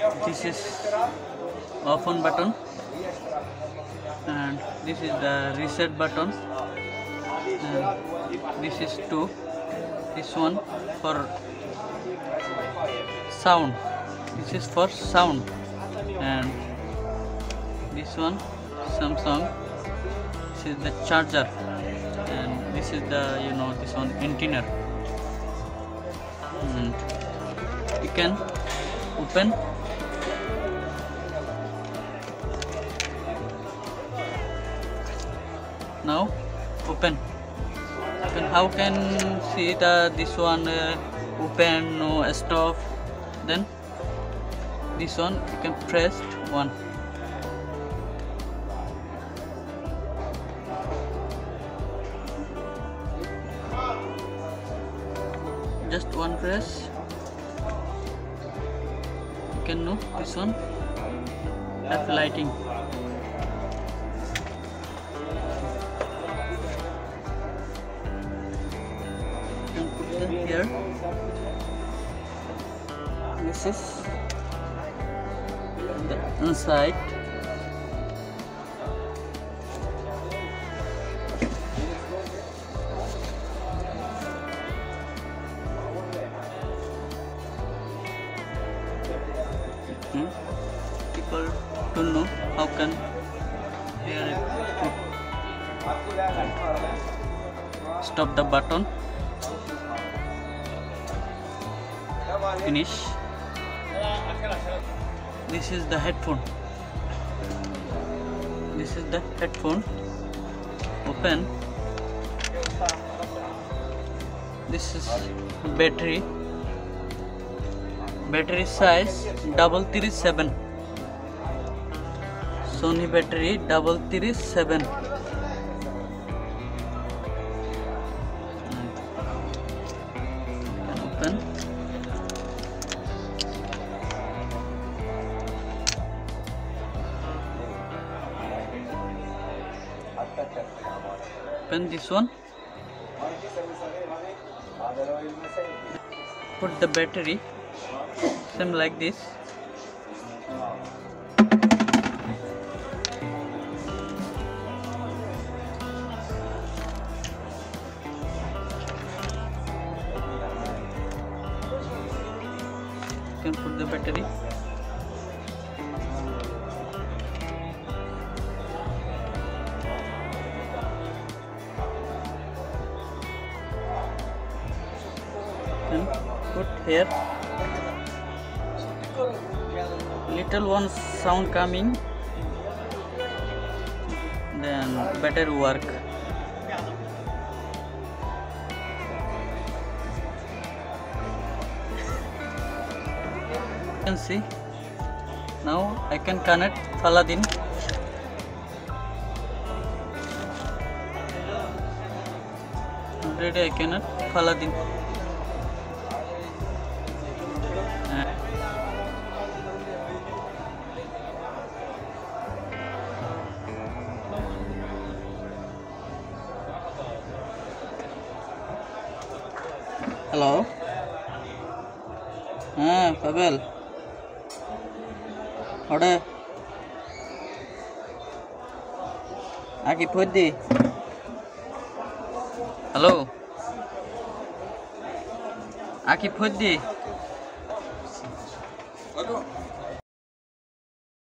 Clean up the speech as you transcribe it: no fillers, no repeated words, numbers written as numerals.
This is open button, and this is the reset button, and this is two. This one for sound. This is for sound, and this one Samsung. This is the charger, and this is the this one antenna. And you can open. Now open. How can see this one open, no stop? Then this one you can press one. Just one press. You can know this one have lighting. You can put them here. This is the inside. People don't know how can here stop the button. Finish. This is the headphone. This is the headphone. Open. This is battery. Battery size 337. Sony battery 337. Can open. Open this one. Put the battery. Same like this. You can put the battery. Can put here. Little one sound coming, then better work. You can see now I can connect Paladin. Already I cannot Paladin. Hello. Pavel. Order. Aki podi. Hello. Aki podi.